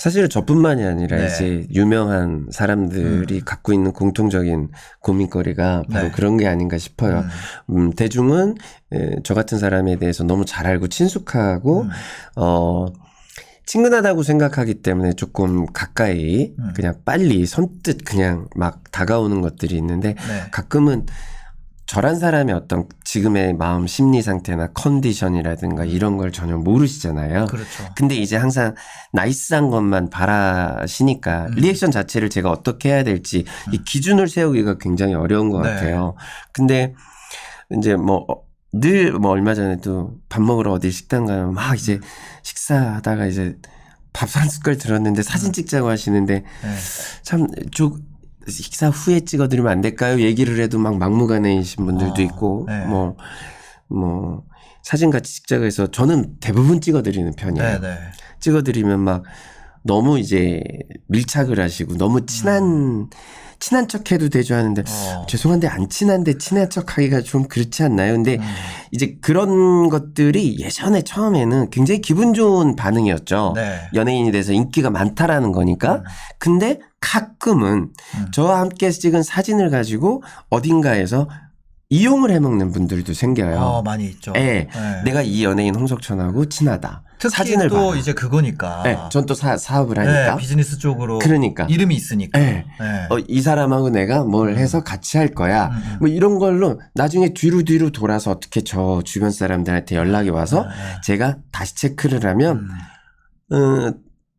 사실은 저뿐만이 아니라 네. 이제 유명한 사람들이 갖고 있는 공통적인 고민거리가 바로 네. 그런 게 아닌가 싶어요. 대중은 저 같은 사람에 대해서 너무 잘 알고 친숙하고 친근하다고 생각하기 때문에 조금 가까이 그냥 빨리 선뜻 그냥 막 다가오는 것들이 있는데 네. 가끔은 저란 사람의 어떤 지금의 마음 심리 상태나 컨디션이라든가 이런 걸 전혀 모르시잖아요. 그렇죠. 근데 이제 항상 나이스한 것만 바라시니까 리액션 자체를 제가 어떻게 해야 될지 이 기준을 세우기가 굉장히 어려운 것 네. 같아요. 근데 이제 뭐 늘 뭐 얼마 전에도 밥 먹으러 어디 식당 가면 막 이제 식사하다가 이제 밥 한 숟갈 들었는데 사진 찍자고 하시는데 네. 참 식사 후에 찍어드리면 안 될까요? 얘기를 해도 막 막무가내이신 분들도 있고, 네. 뭐, 사진 같이 찍자고 해서 저는 대부분 찍어드리는 편이에요. 네. 찍어드리면 막 너무 이제 밀착을 하시고 너무 친한 척 해도 되죠 하는데 죄송한데 안 친한데 친한 척 하기가 좀 그렇지 않나요? 근데 이제 그런 것들이 예전에 처음에는 굉장히 기분 좋은 반응이었죠. 네. 연예인이 돼서 인기가 많다라는 거니까. 근데 가끔은 저와 함께 찍은 사진을 가지고 어딘가에서 이용을 해먹는 분들도 생겨요. 많이 있죠. 네. 네. 내가 이 연예인 홍석천하고 친하다. 특히 사진을 또 봐라. 이제 그거니까. 네, 전 또 사업을 하니까. 네, 비즈니스 쪽으로 그러니까. 이름이 있으니까. 네. 네. 이 사람하고 내가 뭘 해서 같이 할 거야. 뭐 이런 걸로 나중에 뒤로 돌아서 어떻게 저 주변 사람들한테 연락이 와서 제가 다시 체크를 하면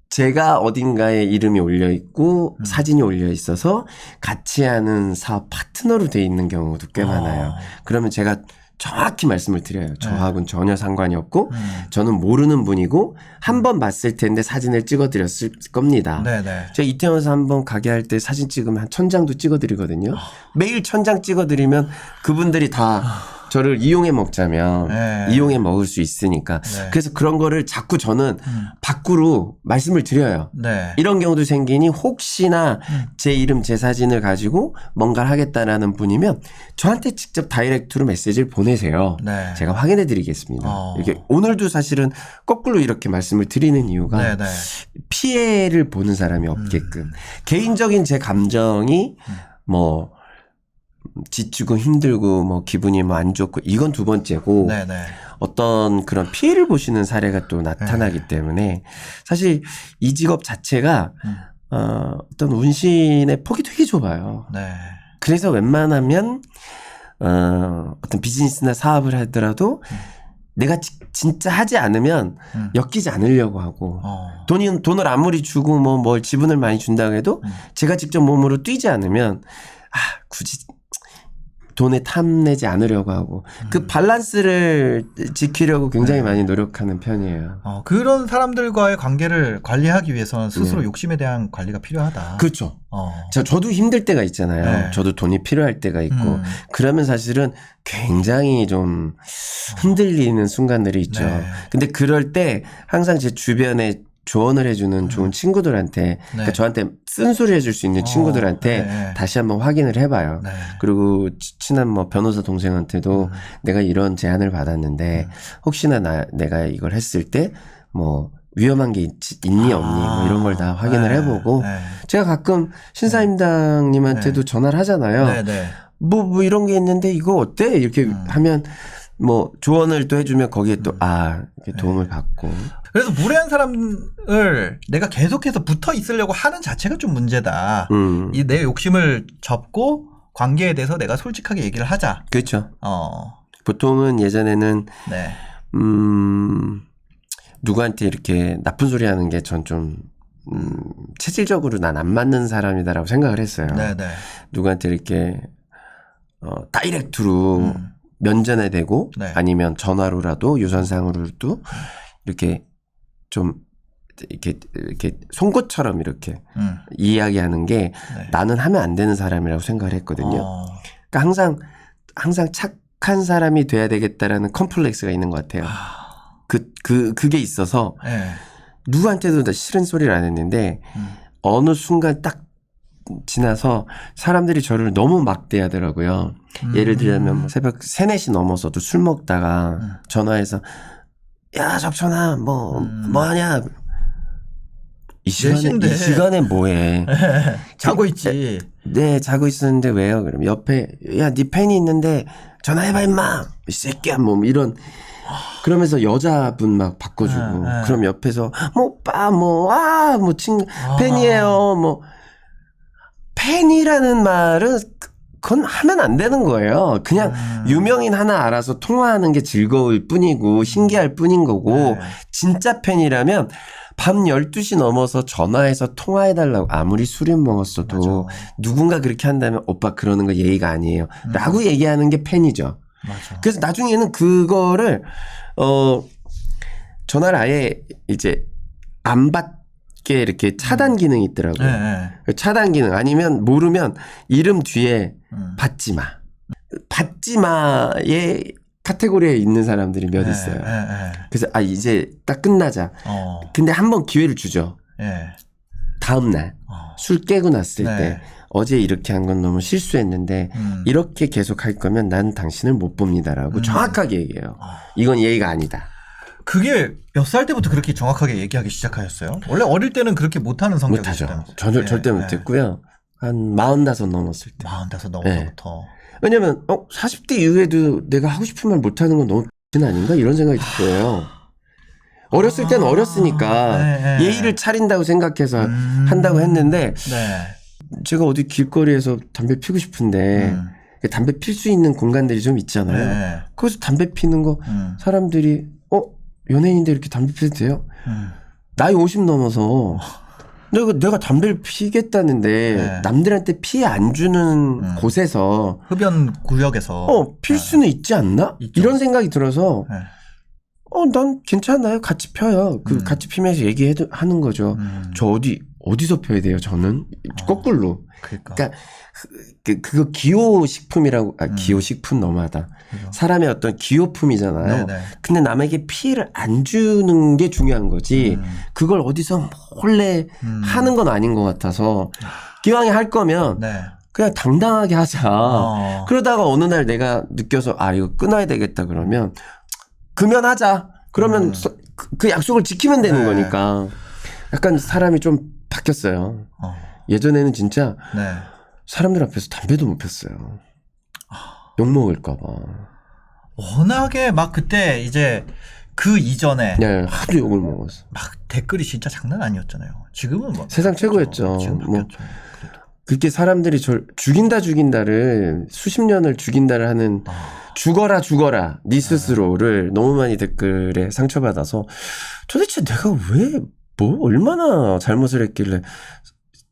제가 어딘가에 이름이 올려 있고 사진이 올려 있어서 같이 하는 사업 파트너로 돼 있는 경우도 꽤 많아요. 그러면 제가 정확히 말씀을 드려요. 저하고는 전혀 상관이 없고 저는 모르는 분이고 한 번 봤을 텐데 사진을 찍어드렸을 겁니다. 네네. 제가 이태원에서 한번 가게 할 때 사진 찍으면 한 1000장도 찍어드리거든요. 매일 1000장 찍어드리면 그분들이 다 저를 이용해 먹자면 이용해 먹을 수 있으니까. 그래서 그런 거를 자꾸 저는 밖으로 말씀을 드려요. 네. 이런 경우도 생기니 혹시나 제 이름 제 사진을 가지고 뭔가를 하겠다라는 분이면 저한테 직접 다이렉트로 메시지를 보내세요. 네. 제가 확인해 드리겠습니다. 이렇게 오늘도 사실은 거꾸로 이렇게 말씀을 드리는 이유가 네네. 피해를 보는 사람이 없게끔 개인적인 제 감정이 뭐 지치고 힘들고 뭐 기분이 뭐 안 좋고 이건 두 번째고 네네. 어떤 그런 피해를 보시는 사례가 또 나타나기 때문에 사실 이 직업 자체가 어떤 운신의 폭이 되게 좁아요. 네. 그래서 웬만하면 어떤 비즈니스나 사업을 하더라도 내가 진짜 하지 않으면 엮이지 않으려고 하고 돈을 아무리 주고 뭘 지분을 많이 준다고 해도 제가 직접 몸으로 뛰지 않으면 굳이 돈에 탐내지 않으려고 하고 그 밸런스를 지키려고 굉장히 많이 노력하는 편이에요. 그런 사람들과의 관계를 관리하기 위해서는 스스로 욕심에 대한 관리가 필요하다. 그렇죠. 저도 힘들 때가 있잖아요. 네. 저도 돈이 필요할 때가 있고 그러면 사실은 굉장히 좀 흔들리는 순간들이 있죠. 네. 근데 그럴 때 항상 제 주변에 조언을 해주는 좋은 친구들한테 그러니까 저한테 쓴소리 해줄 수 있는 친구들한테 다시 한번 확인을 해봐요. 네. 그리고 친한 뭐 변호사 동생한테도 내가 이런 제안을 받았는데 혹시나 내가 이걸 했을 때 뭐 위험한 게 있니 없니 뭐 이런 걸 다 확인을 해보고 제가 가끔 신사임당님한테도 전화를 하잖아요. 뭐 이런 게 있는데 이거 어때? 이렇게 하면 뭐 조언을 또 해주면 거기에 또 이렇게 도움을 받고. 그래서 무례한 사람을 내가 계속해서 붙어 있으려고 하는 자체가 좀 문제다. 이 내 욕심을 접고 관계에 대해서 내가 솔직하게 얘기를 하자. 그렇죠. 보통은 예전에는 네. 누구한테 이렇게 나쁜 소리 하는 게 전 좀 체질적으로 난 안 맞는 사람이다라고 생각을 했어요. 네네. 누구한테 이렇게 다이렉트로 면전에 대고 아니면 전화로라도 유선상으로도 이렇게 좀 이렇게 송곳처럼 이렇게 이야기하는 게 나는 하면 안 되는 사람이라고 생각을 했거든요. 그러니까 항상 착한 사람이 돼야 되겠다라는 컴플렉스가 있는 것 같아요. 그게 있어서 누구한테도 다 싫은 소리를 안 했는데 어느 순간 딱 지나서 사람들이 저를 너무 막대하더라고요. 예를 들자면 새벽 3, 4시 넘어서도 술 먹다가 전화해서 야 적천아 뭐 하냐 이 시간에 뭐해? 자고 있지. 네, 자고 있었는데 왜요? 그럼 옆에 야, 네 팬이 있는데 전화해봐 임마. 이 새끼야 뭐 이런. 그러면서 여자분 막 바꿔주고. 그럼 옆에서 뭐 오빠 뭐 팬이에요. 뭐 팬이라는 말은 그건 하면 안 되는 거예요. 그냥 유명인 하나 알아서 통화하는 게 즐거울 뿐이고 신기할 뿐인 거고 진짜 팬이라면 밤 12시 넘어서 전화해서 통화해달라고 아무리 술을 먹었어도 맞아. 누군가 그렇게 한다면 오빠 그러는 거 예의가 아니에요. 라고 얘기하는 게 팬이죠. 맞아. 그래서 나중에는 그거를 전화를 아예 이제 안 받게 이렇게 차단 기능이 있더라고요. 차단 기능 아니면 모르면 이름 뒤에 받지 마. 받지 마의 카테고리에 있는 사람들이 몇 있어요. 그래서 이제 딱 끝나자. 근데 한번 기회를 주죠. 다음 날 술 깨고 났을 때 어제 이렇게 한 건 너무 실수했는데 이렇게 계속 할 거면 난 당신을 못 봅니다라고 정확하게 얘기해요. 이건 예의가 아니다. 그게 몇 살 때부터 그렇게 정확하게 얘기하기 시작하셨어요? 원래 어릴 때는 그렇게 못하는 성격이었어요. 못하죠. 절대 못했고요. 한 45 넘었을 때. 45 넘어서부터. 왜냐면 40대 이후에도 내가 하고 싶은 말 못하는 건 너무 아닌가 이런 생각이 들어요. 어렸을 때는 어렸으니까 예의를 차린다고 생각해서 한다고 했는데 제가 어디 길거리에서 담배 피고 싶은데 담배 필 수 있는 공간들이 좀 있잖아요. 거기서 담배 피는 거 사람들이 연예인인데 이렇게 담배 피도 돼요? 나이 50 넘어서 내가 담배를 피겠다는데 남들한테 피해 안 주는 곳에서 흡연 구역에서 필 수는 있지 않나? 있죠. 이런 생각이 들어서 난 괜찮아요. 같이 펴요. 같이 피면서 얘기하는 거죠. 저 어디서 펴야 돼요? 저는 거꾸로. 그러니까 그거 기호식품이라고 기호식품 너무하다. 그렇죠. 사람의 어떤 기호품이잖아요. 네네. 근데 남에게 피해를 안 주는 게 중요한 거지. 그걸 어디서 몰래 하는 건 아닌 것 같아서 기왕에 할 거면 그냥 당당하게 하자. 그러다가 어느 날 내가 느껴서 이거 끊어야 되겠다 그러면 금연하자. 그러면 그 약속을 지키면 되는 거니까. 약간 사람이 좀 바뀌었어요. 예전에는 진짜 사람들 앞에서 담배도 못 폈어요. 욕 먹을까 봐. 워낙에 막 그때 이제 그 이전에 하도 욕을 먹었어. 막 댓글이 진짜 장난 아니었잖아요. 지금은 뭐 세상 최고였죠. 그렇게 사람들이 죽인다를 수십 년을 죽인다를 하는 죽어라 네 스스로를 너무 많이 댓글에 상처받아서 도대체 내가 왜 얼마나 잘못을 했길래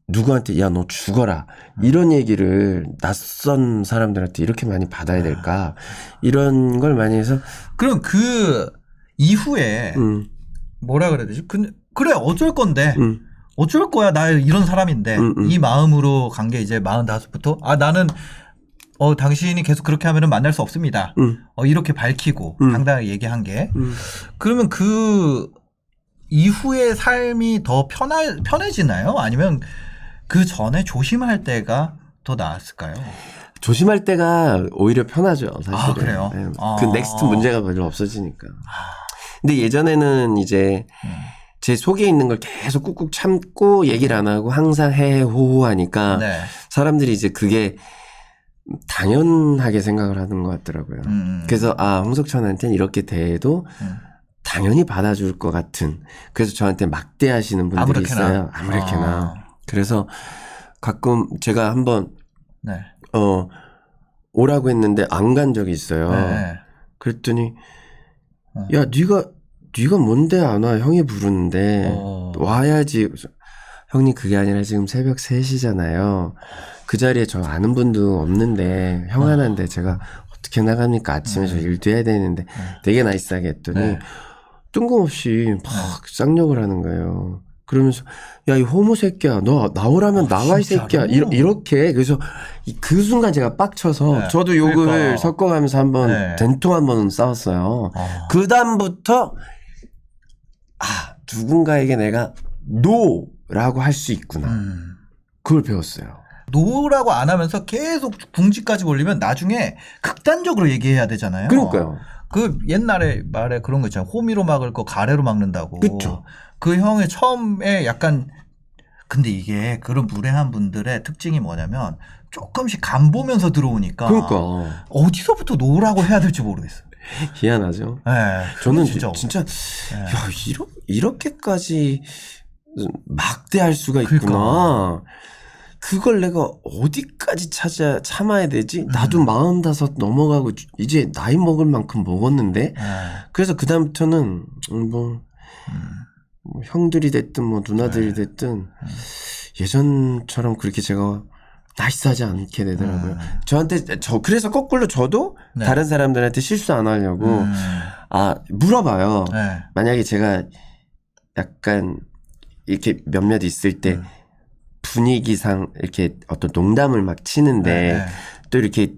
누구한테 야 너 죽어라 이런 얘기를 낯선 사람들한테 이렇게 많이 받아야 될까 이런 걸 많이 해서 그럼 그 이후에 뭐라 그래야 되지? 그래 어쩔 건데 어쩔 거야 나 이런 사람인데 이 마음으로 간 게 이제 45부터 나는 당신이 계속 그렇게 하면은 만날 수 없습니다. 이렇게 밝히고 당당하게 얘기한 게 그러면 그 이후의 삶이 더 편해지나요? 아니면 그 전에 조심할 때가 더 나았을까요? 조심할 때가 오히려 편하죠, 사실은. 그래요? 그 넥스트 문제가 별로 없어지니까. 근데 예전에는 이제 제 속에 있는 걸 계속 꾹꾹 참고 얘기를 안 하고 항상 해호호하니까 사람들이 이제 그게 당연하게 생각을 하는 것 같더라고요. 그래서 홍석천한테는 이렇게 대해도 당연히 받아줄 것 같은. 그래서 저한테 막대하시는 분들이 있어요. 아무렇게나. 그래서 가끔 제가 한번 오라고 했는데 안 간 적이 있어요. 그랬더니 야 네가 뭔데 안 와? 형이 부르는데 와야지. 형님 그게 아니라 지금 새벽 3시잖아요. 그 자리에 저 아는 분도 없는데 형 하나인데 제가 어떻게 나갑니까? 아침에 저 일도 해야 되는데 되게 나이스하게 했더니 뜬금없이 막 쌍욕을 하는 거예요. 그러면서 야 이 호모 새끼야 너 나오라면 나와 이 새끼야 이렇게 그래서 그 순간 제가 빡쳐서 저도 욕을 섞어가면서 한번 된통 한번 싸웠어요. 그 다음부터 누군가에게 내가 노라고 할 수 있구나. 그걸 배웠어요. 노라고 안 하면서 계속 궁지까지 올리면 나중에 극단적으로 얘기해야 되잖아요. 그러니까요. 그 옛날에 말에 그런 거 있잖아요. 호미로 막을 거 가래로 막는다고. 그렇죠. 그 형이 처음에 약간 근데 이게 그런 불행한 분들의 특징이 뭐냐면 조금씩 간 보면서 들어오니까 그러니까 어디서부터 놓으라고 해야 될지 모르겠어요. 희한하죠. 네, 저는 진짜 야 이렇게까지 막대할 수가 있구나. 그러니까. 그걸 내가 어디까지 참아야 되지? 나도 45 넘어가고 이제 나이 먹을 만큼 먹었는데. 그래서 그다음부터는 뭐 형들이 됐든 뭐 누나들이 됐든 예전처럼 그렇게 제가 나이스하지 않게 되더라고요. 그래서 거꾸로 저도 다른 사람들한테 실수 안 하려고 물어봐요. 만약에 제가 약간 이렇게 몇몇 있을 때 분위기상 이렇게 어떤 농담을 막 치는데 또 이렇게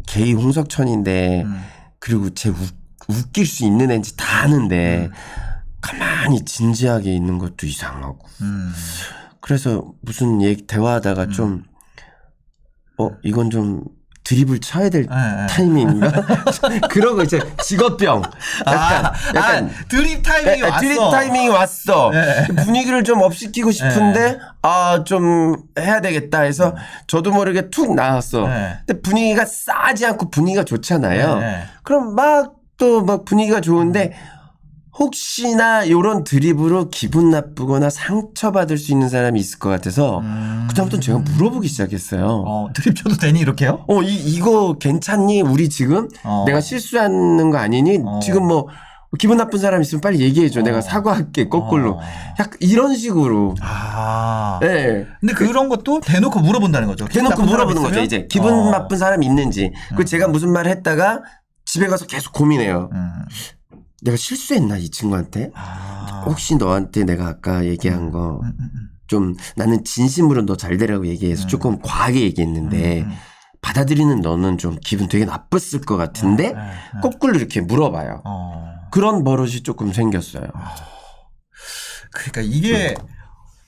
게이 홍석천인데 그리고 제 웃길 수 있는 애인지 다 아는데 가만히 진지하게 있는 것도 이상하고 그래서 무슨 대화하다가 좀 이건 좀 드립을 쳐야 될 타이밍인가? 그런 거 이제 직업병. 약간 드립 타이밍이 왔어. 드립 타이밍이 왔어. 분위기를 좀 업시키고 싶은데 좀 해야 되겠다 해서 저도 모르게 툭 나왔어. 근데 분위기가 싸지 않고 분위기가 좋잖아요. 그럼 막 분위기가 좋은데 혹시나 요런 드립으로 기분 나쁘거나 상처받을 수 있는 사람이 있을 것 같아서 그다음부터 제가 물어보기 시작했어요. 드립 쳐도 되니 이렇게요? 이거 괜찮니? 우리 지금 내가 실수하는 거 아니니? 지금 뭐 기분 나쁜 사람 있으면 빨리 얘기해줘. 내가 사과할게. 거꾸로. 약간 이런 식으로. 네. 근데 그런 것도 대놓고 물어본다는 거죠. 대놓고 물어보는 거죠. 이제 기분 나쁜 사람이 있는지. 그 제가 무슨 말 했다가 집에 가서 계속 고민해요. 내가 실수했나 이 친구한테? 혹시 너한테 내가 아까 얘기한 거 좀 나는 진심으로 너 잘 되라고 얘기해서 조금 과하게 얘기했는데 받아들이는 너는 좀 기분 되게 나빴을 것 같은데 거꾸로 이렇게 물어봐요. 그런 버릇이 조금 생겼어요. 그러니까 이게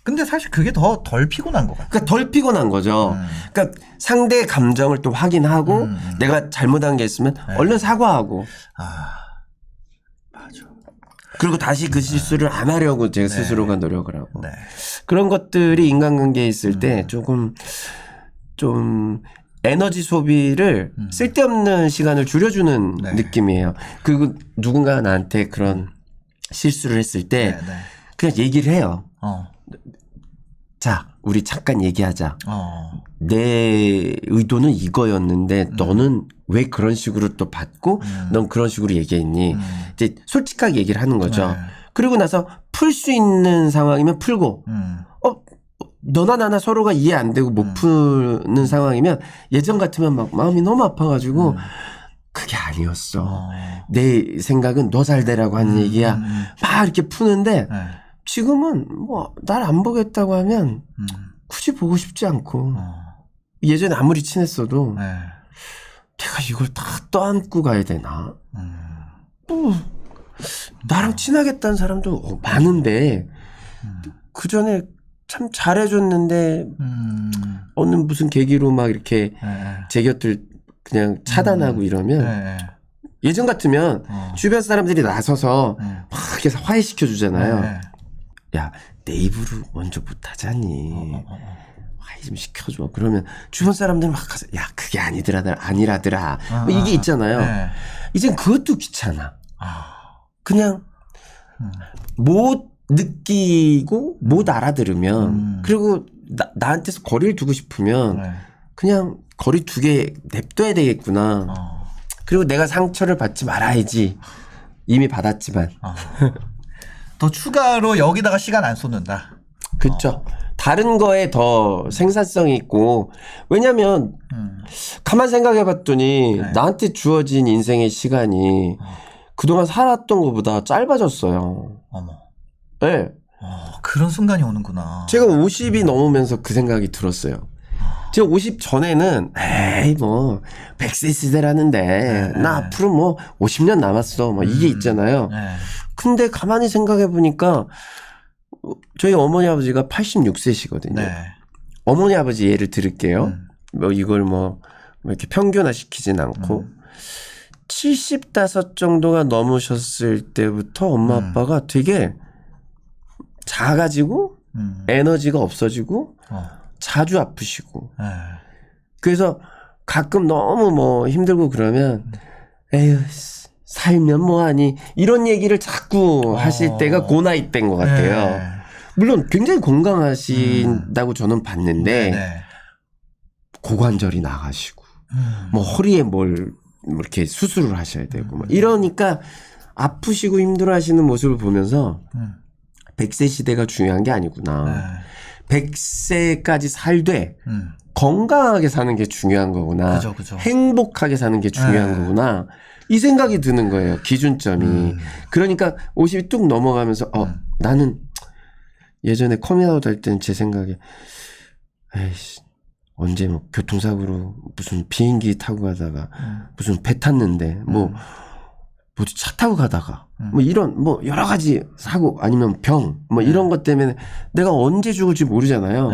근데 사실 그게 더 덜 피곤한 것 같아요. 그러니까 덜 피곤한 거죠. 그러니까 상대의 감정을 또 확인하고 내가 잘못한 게 있으면 얼른 사과하고 그리고 다시 그 실수를 안 하려고 제가 스스로가 노력을 하고 그런 것들이 인간관계에 있을 때 조금 좀 에너지 소비를 쓸데없는 시간을 줄여주는 느낌이에요. 그리고 누군가 나한테 그런 실수를 했을 때 그냥 얘기를 해요. 자, 우리 잠깐 얘기하자. 내 의도는 이거였는데 너는 왜 그런 식으로 또 받고 넌 그런 식으로 얘기했니? 이제 솔직하게 얘기를 하는 거죠. 그리고 나서 풀 수 있는 상황이면 풀고 너나 나나 서로가 이해 안 되고 못 푸는 상황이면 예전 같으면 막 마음이 너무 아파가지고 그게 아니었어. 내 생각은 너 잘 되라고 하는 얘기야. 막 이렇게 푸는데 지금은 뭐 날 안 보겠다고 하면 굳이 보고 싶지 않고 예전에 아무리 친했어도 내가 이걸 다 떠안고 가야 되나? 나랑 친하겠다는 사람도 많은데 그 전에 참 잘해줬는데 어느 무슨 계기로 막 이렇게 제 곁을 그냥 차단하고 이러면 예전 같으면 주변 사람들이 나서서 막 해서 화해시켜 주잖아요. 야, 내 입으로 먼저 못하자니 화해 좀 시켜줘. 그러면 주변 사람들은 막 가서 야 그게 아니라더라 뭐 이게 있잖아요. 이젠 그것도 귀찮아. 그냥 못 느끼고 못 알아들으면 그리고 나한테서 거리를 두고 싶으면 그냥 거리 두게 냅둬야 되겠구나. 그리고 내가 상처를 받지 말아야지. 이미 받았지만. 더 추가로 여기다가 시간 안 쏟는다. 그렇죠. 다른 거에 더 생산성이 있고 왜냐면 가만 생각해 봤더니 나한테 주어진 인생의 시간이 그동안 살았던 것보다 짧아졌어요. 어머. 네. 그런 순간이 오는구나. 제가 50이 넘으면서 그 생각이 들었어요. 제가 50 전에는 에이 뭐 100세 시대라는데 나 앞으로 뭐 50년 남았어 뭐 이게 있잖아요. 근데 가만히 생각해 보니까 저희 어머니 아버지가 86세시거든요. 어머니 아버지 예를 들을게요. 뭐 이걸 뭐 이렇게 평균화 시키진 않고 75 정도가 넘으셨을 때부터 엄마 아빠가 되게 작아지고 에너지가 없어지고 자주 아프시고 그래서 가끔 너무 뭐 힘들고 그러면 에휴 살면 뭐하니 이런 얘기를 자꾸 하실 때가 그 나이 때인 것 같아요. 물론 굉장히 건강하신다고 저는 봤는데 고관절이 나가시고 뭐 허리에 뭘 이렇게 수술을 하셔야 되고 막 이러니까 아프시고 힘들어하시는 모습을 보면서 100세 시대가 중요한 게 아니구나. 100세까지 살되 건강하게 사는 게 중요한 거구나. 그죠. 행복하게 사는 게 중요한 거구나. 이 생각이 드는 거예요. 기준점이. 그러니까 50이 뚝 넘어가면서 나는 예전에 커밍아웃 할 때는 제 생각에 에이씨 언제 뭐 교통사고로 무슨 비행기 타고 가다가 무슨 배 탔는데 뭐 차 타고 가다가 뭐 이런 뭐 여러 가지 사고 아니면 병 뭐 이런 것 때문에 내가 언제 죽을지 모르잖아요.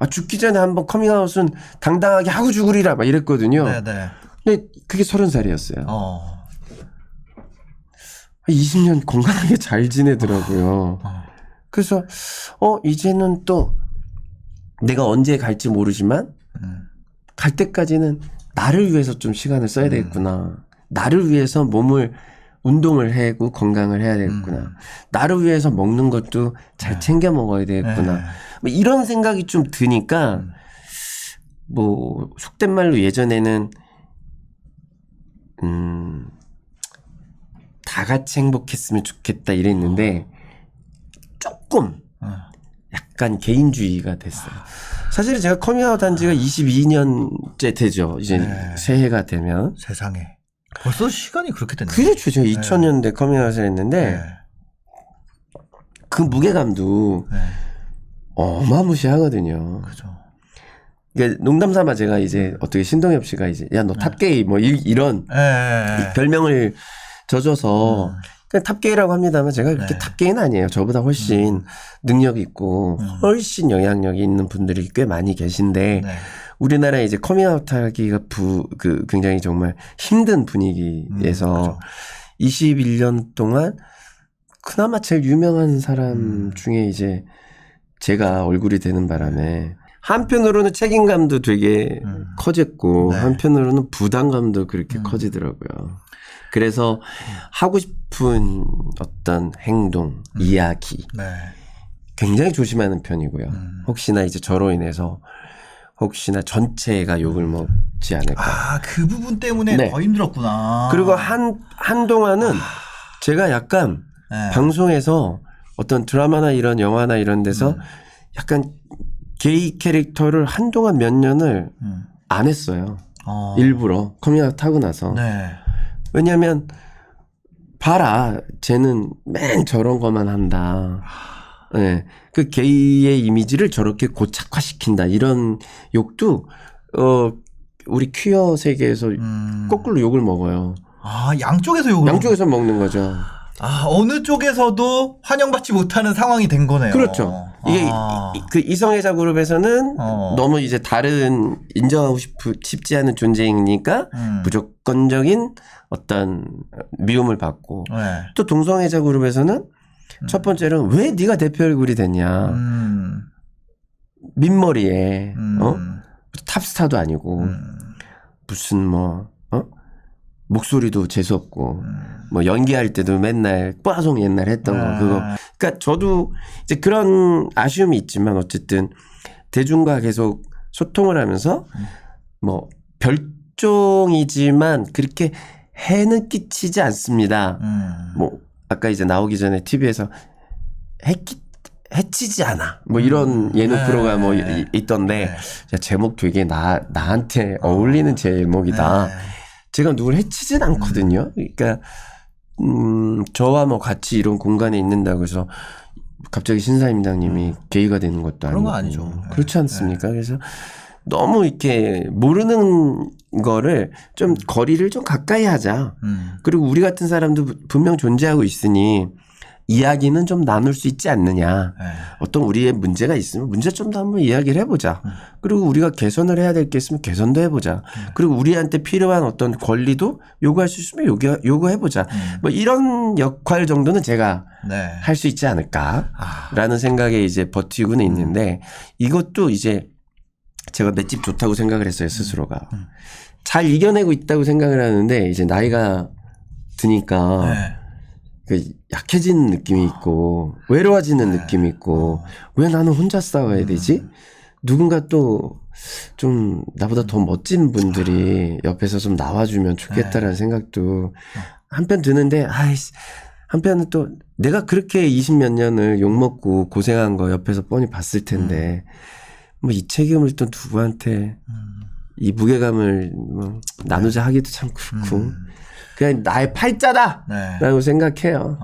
죽기 전에 한번 커밍아웃은 당당하게 하고 죽으리라 막 이랬거든요. 근데 그게 30살이었어요. 20년 건강하게 잘 지내더라고요. 그래서 이제는 또 내가 언제 갈지 모르지만 갈 때까지는 나를 위해서 좀 시간을 써야 되겠구나. 나를 위해서 몸을 운동을 하고 건강을 해야 되겠구나. 나를 위해서 먹는 것도 잘 챙겨 먹어야 되겠구나. 뭐 이런 생각이 좀 드니까 뭐 속된 말로 예전에는 다 같이 행복했으면 좋겠다 이랬는데 조금 약간 개인주의가 됐어요. 사실 제가 커밍아웃 한 지가 22년째 되죠. 이제 새해가 되면. 세상에. 벌써 시간이 그렇게 됐네요. 그렇죠. 제가 2000년대 커밍아웃을 했는데 그 무게감도 어마무시하거든요. 그죠. 그러니까 농담 삼아 제가 이제 어떻게 신동엽 씨가 이제 야 너 탑게이 뭐 이런 별명을 져줘서 그냥 탑게이라고 합니다만 제가 그렇게 탑게이는 아니에요. 저보다 훨씬 능력이 있고 훨씬 영향력이 있는 분들이 꽤 많이 계신데 우리나라에 이제 커밍아웃 하기가 굉장히 정말 힘든 분위기에서 21년 동안 그나마 제일 유명한 사람 중에 이제 제가 얼굴이 되는 바람에 한편으로는 책임감도 되게 커졌고 한편으로는 부담감도 그렇게 커지더라고요. 그래서 하고 싶은 어떤 행동, 이야기 굉장히 조심하는 편이고요. 혹시나 이제 저로 인해서 혹시나 전체가 욕을 먹지 않을까. 그 부분 때문에 더 힘들었구나. 그리고 한동안은 제가 약간 방송에서 어떤 드라마나 이런 영화나 이런 데서 약간 게이 캐릭터를 한동안 몇 년을 안 했어요. 일부러 커밍아웃 하고 나서. 왜냐하면 봐라 쟤는 맨 저런 것만 한다. 그 게이의 이미지를 저렇게 고착화시킨다. 이런 욕도 우리 퀴어 세계에서 거꾸로 욕을 먹어요. 양쪽에서 욕을 양쪽에서 먹는 거죠. 어느 쪽에서도 환영받지 못하는 상황이 된 거네요. 그렇죠. 이게 그 이성애자 그룹에서는 너무 이제 다른 인정하고 싶지 않은 존재이니까 무조건적인 어떤 미움을 받고 또 동성애자 그룹에서는 첫 번째로는 왜 네가 대표 얼굴이 됐냐. 민머리에 탑스타도 아니고 무슨 목소리도 재수없고 뭐 연기할 때도 맨날 빠송 옛날 했던 거 그거. 그러니까 저도 이제 그런 아쉬움이 있지만 어쨌든 대중과 계속 소통을 하면서 뭐 별종이지만 그렇게 해는 끼치지 않습니다. 뭐 아까 이제 나오기 전에 TV에서 해치지 않아. 뭐 이런 예능 프로가 뭐 있던데 야, 제목 되게 나한테 어울리는 제목이다. 제가 누굴 해치진 않거든요. 그러니까 저와 뭐 같이 이런 공간에 있는다고 해서 갑자기 신사임당님이 게이가 되는 것도 아니고. 그런 거 아니죠. 그렇지 않습니까? 그래서 너무 이렇게 모르는 거를 좀 거리를 좀 가까이 하자. 그리고 우리 같은 사람도 분명 존재하고 있으니 이야기는 좀 나눌 수 있지 않느냐. 네. 어떤 우리의 문제가 있으면 문제점도 한번 이야기를 해보자. 그리고 우리가 개선을 해야 될 게 있으면 개선도 해보자. 그리고 우리한테 필요한 어떤 권리도 요구할 수 있으면 요구해보자. 뭐 이런 역할 정도는 제가 네. 할 수 있지 않을까라는 생각에 이제 버티고는 있는데 이것도 이제 제가 맷집 좋다고 생각을 했어요, 스스로가. 잘 이겨내고 있다고 생각을 하는데 이제 나이가 드니까 네. 그 약해지는 느낌이 있고 외로워지는 느낌이 있고 왜 나는 혼자 싸워야 되지? 누군가 또 좀 나보다 더 멋진 분들이 옆에서 좀 나와주면 좋겠다라는 생각도 한편 드는데 아이씨 한편은 또 내가 그렇게 20몇 년을 욕먹고 고생한 거 옆에서 뻔히 봤을 텐데 뭐 이 책임을 또 누구한테 이 무게감을 뭐 나누자 하기도 참 그렇고 그냥 나의 팔자다라고 생각해요.